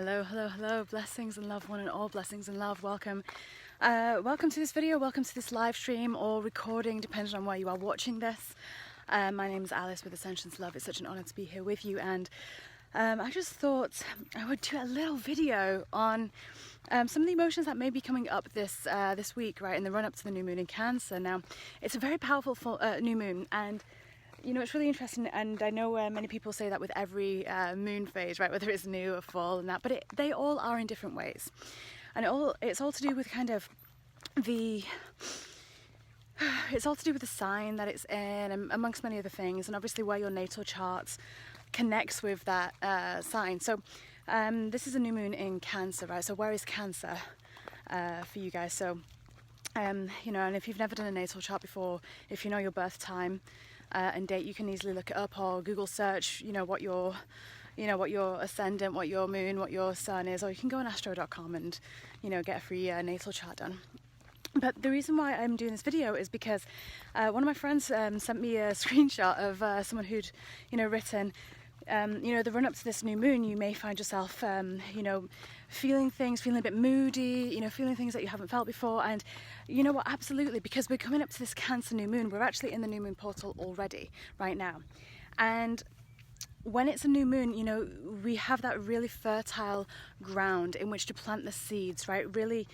Hello, hello, hello, blessings and love, one and all, blessings and love. Welcome to this video, welcome to this live stream or recording, depending on where you are watching this. My name is Alice with Ascension Love. It's such an honor to be here with you, and I just thought I would do a little video on some of the emotions that may be coming up this week, right, in the run-up to the new moon in Cancer. Now, it's a very powerful new moon, and you know, it's really interesting, and I know many people say that with every moon phase, right, whether it's new or full and that, but they all are in different ways. And it's all to do with kind of it's all to do with the sign that it's in, and amongst many other things, and obviously where your natal chart connects with that sign. So this is a new moon in Cancer, right? So where is Cancer for you guys? So you know, and if you've never done a natal chart before, if you know your birth time and date, you can easily look it up or Google search, you know, what your ascendant, what your moon, what your sun is, or you can go on astro.com and, you know, get a free natal chart done. But the reason why I'm doing this video is because one of my friends sent me a screenshot of someone who'd, you know, written, you know, the run up to this new moon, you may find yourself, you know, feeling a bit moody, you know, feeling things that you haven't felt before. And you know what, absolutely, because we're coming up to this Cancer new moon, we're actually in the new moon portal already right now. And when it's a new moon, you know, we have that really fertile ground in which to plant the seeds, right? Really,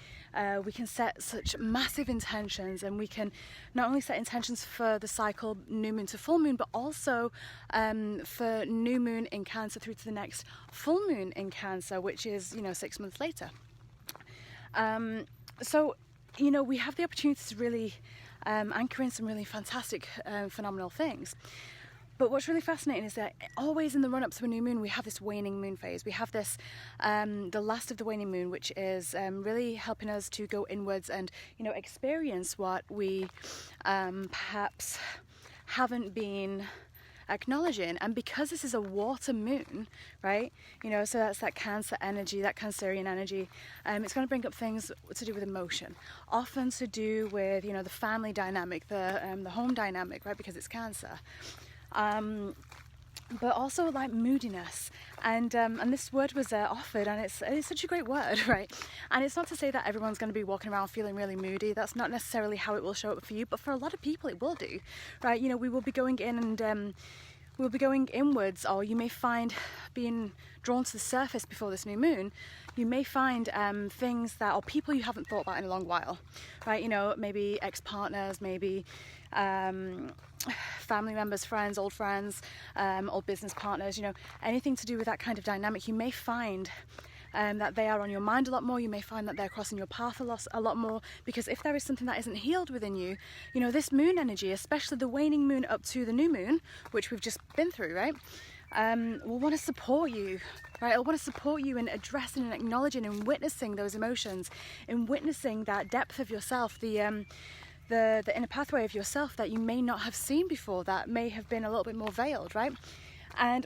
we can set such massive intentions, and we can not only set intentions for the cycle new moon to full moon, but also for new moon in Cancer through to the next full moon in Cancer, which is, you know, 6 months later. So, you know, we have the opportunity to really anchor in some really fantastic, phenomenal things. But what's really fascinating is that always in the run-up to a new moon, we have this waning moon phase. We have this, the last of the waning moon, which is really helping us to go inwards and, you know, experience what we perhaps haven't been acknowledging. And because this is a water moon, right, you know, so that's that Cancer energy, that Cancerian energy, it's going to bring up things to do with emotion, often to do with, you know, the family dynamic, the home dynamic, right, because it's Cancer. But also like moodiness, and this word was offered, and it's such a great word, right? And it's not to say that everyone's going to be walking around feeling really moody. That's not necessarily how it will show up for you, but for a lot of people it will do, right? You know, we will be going in and we'll be going inwards, or you may find being drawn to the surface before this new moon, you may find things that, or people you haven't thought about in a long while, right? You know, maybe ex-partners, maybe family members, friends, old business partners, you know, anything to do with that kind of dynamic. You may find that they are on your mind a lot more. You may find that they're crossing your path a lot more, because if there is something that isn't healed within you, you know, this moon energy, especially the waning moon up to the new moon, which we've just been through, right, will want to support you, right? It'll want to support you in addressing and acknowledging and witnessing those emotions, in witnessing that depth of yourself, the inner pathway of yourself that you may not have seen before, that may have been a little bit more veiled, right? And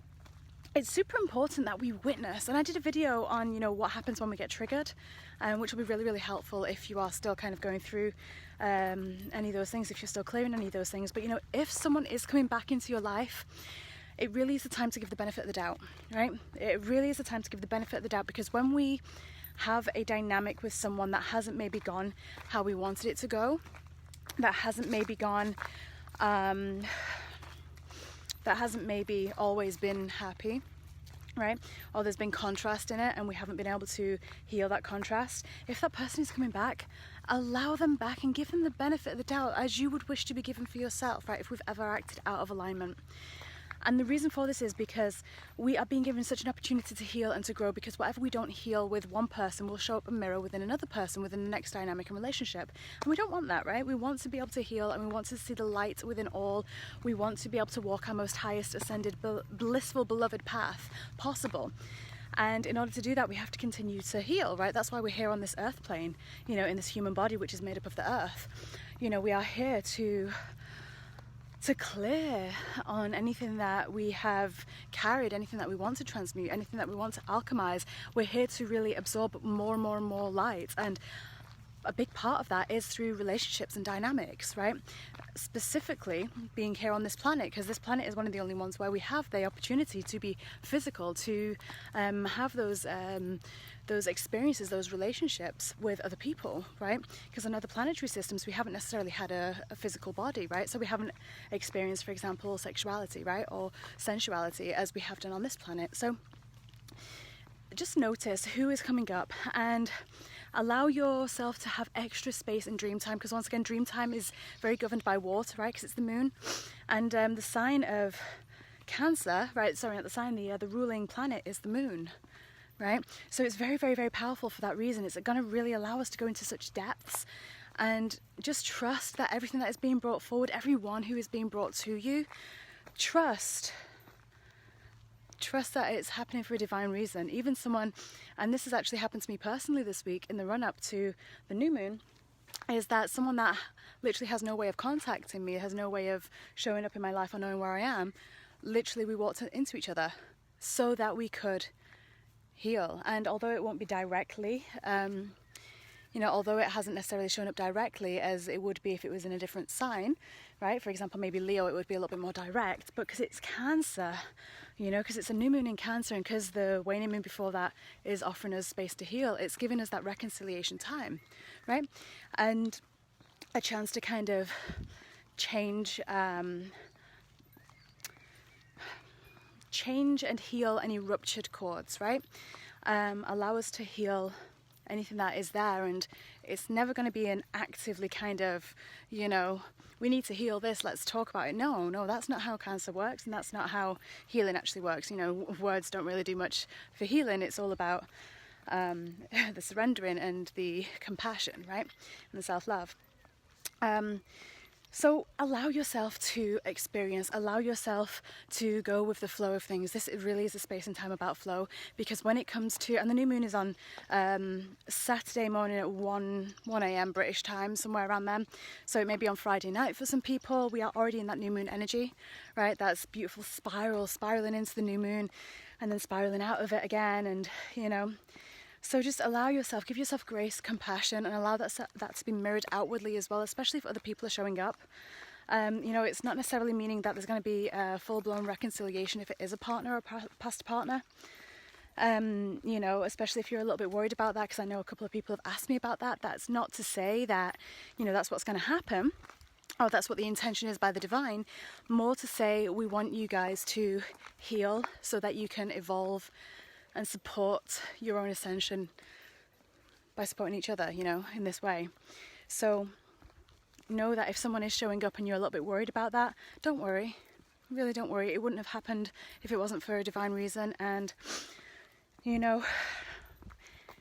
it's super important that we witness. And I did a video on, you know, what happens when we get triggered, which will be really, really helpful if you are still kind of going through any of those things, if you're still clearing any of those things. But, you know, if someone is coming back into your life, it really is the time to give the benefit of the doubt, right? It really is the time to give the benefit of the doubt, because when we have a dynamic with someone that hasn't maybe gone how we wanted it to go, that hasn't maybe gone, that hasn't maybe always been happy, right? Or there's been contrast in it and we haven't been able to heal that contrast. If that person is coming back, allow them back and give them the benefit of the doubt as you would wish to be given for yourself, right? If we've ever acted out of alignment. And the reason for this is because we are being given such an opportunity to heal and to grow, because whatever we don't heal with one person will show up a mirror within another person, within the next dynamic and relationship. And we don't want that, right? We want to be able to heal, and we want to see the light within all. We want to be able to walk our most highest ascended, blissful, beloved path possible. And in order to do that, we have to continue to heal, right? That's why we're here on this earth plane, you know, in this human body, which is made up of the earth. You know, we are here to clear on anything that we have carried, anything that we want to transmute, anything that we want to alchemize. We're here to really absorb more and more and more light. And a big part of that is through relationships and dynamics, right? Specifically being here on this planet, because this planet is one of the only ones where we have the opportunity to be physical, to have those experiences, those relationships with other people, right? Because in other planetary systems we haven't necessarily had a physical body, right? So we haven't experienced, for example, sexuality, right, or sensuality as we have done on this planet. So just notice who is coming up and allow yourself to have extra space in dream time, because once again, dream time is very governed by water, right, because it's the moon. And the sign of Cancer, right, sorry, not the sign, the ruling planet is the moon, right? So it's very, very, very powerful for that reason. It's going to really allow us to go into such depths and just trust that everything that is being brought forward, everyone who is being brought to you, trust that it's happening for a divine reason. Even someone, and this has actually happened to me personally this week in the run-up to the new moon, is that someone that literally has no way of contacting me, has no way of showing up in my life or knowing where I am, literally we walked into each other so that we could heal. And although it won't be directly, although it hasn't necessarily shown up directly as it would be if it was in a different sign, right? For example, maybe Leo, it would be a little bit more direct, but because it's Cancer, because it's a new moon in Cancer, and because the waning moon before that is offering us space to heal, it's giving us that reconciliation time, right? And a chance to kind of change and heal any ruptured cords, right? Allow us to heal anything that is there, and it's never going to be an actively kind of, we need to heal this, let's talk about it. No, that's not how Cancer works, and that's not how healing actually works. Words don't really do much for healing. It's all about the surrendering and the compassion, right? And the self-love. So allow yourself to experience, allow yourself to go with the flow of things. This really is a space and time about flow, because when it comes to, and the new moon is on Saturday morning at 1 a.m. British time, somewhere around then. So it may be on Friday night for some people. We are already in that new moon energy, right? That's beautiful spiraling into the new moon and then spiraling out of it again. And, so just allow yourself, give yourself grace, compassion, and allow that to be mirrored outwardly as well, especially if other people are showing up. It's not necessarily meaning that there's going to be a full-blown reconciliation if it is a partner or a past partner. Especially if you're a little bit worried about that, because I know a couple of people have asked me about that. That's not to say that, that's what's going to happen, or that's what the intention is by the divine. More to say, we want you guys to heal so that you can evolve and support your own ascension by supporting each other, in this way. So know that if someone is showing up and you're a little bit worried about that, don't worry. Really don't worry. It wouldn't have happened if it wasn't for a divine reason. And,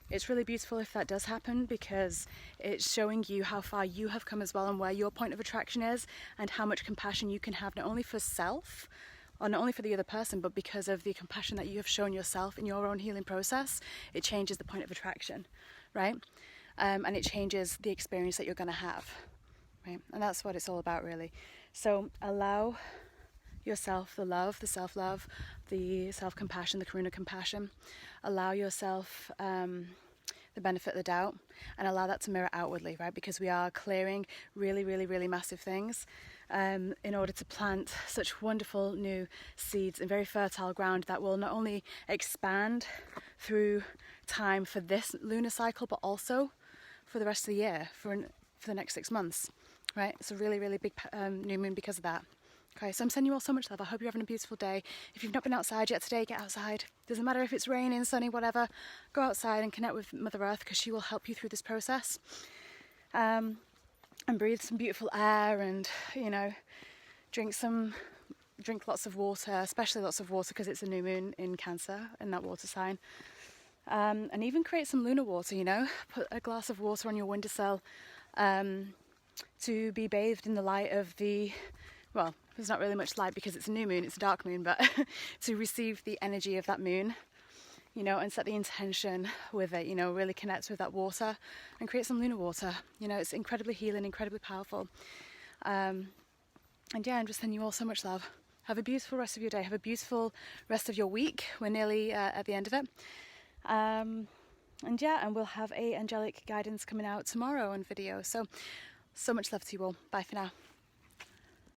it's really beautiful if that does happen, because it's showing you how far you have come as well, and where your point of attraction is, and how much compassion you can have, not only for self, or not only for the other person, but because of the compassion that you have shown yourself in your own healing process. It changes the point of attraction, right? And it changes the experience that you're going to have, right? And that's what it's all about, really. So allow yourself the love, the self-love, the self-compassion, the karuna compassion. Allow yourself the benefit of the doubt, and allow that to mirror outwardly, right? Because we are clearing really, really, really massive things in order to plant such wonderful new seeds in very fertile ground that will not only expand through time for this lunar cycle, but also for the rest of the year, for the next 6 months, right? It's a really, really big new moon because of that. Okay, so I'm sending you all so much love. I hope you're having a beautiful day. If you've not been outside yet today, get outside. Doesn't matter if it's raining, sunny, whatever. Go outside and connect with Mother Earth, because she will help you through this process. And breathe some beautiful air, and drink lots of water, especially lots of water, because it's a new moon in Cancer, in that water sign. And even create some lunar water, put a glass of water on your windowsill to be bathed in the light of there's not really much light because it's a new moon, it's a dark moon, but to receive the energy of that moon, and set the intention with it, really connect with that water and create some lunar water. It's incredibly healing, incredibly powerful. And yeah, I'm just sending you all so much love. Have a beautiful rest of your day. Have a beautiful rest of your week. We're nearly at the end of it. yeah, and we'll have a angelic guidance coming out tomorrow on video. So much love to you all. Bye for now.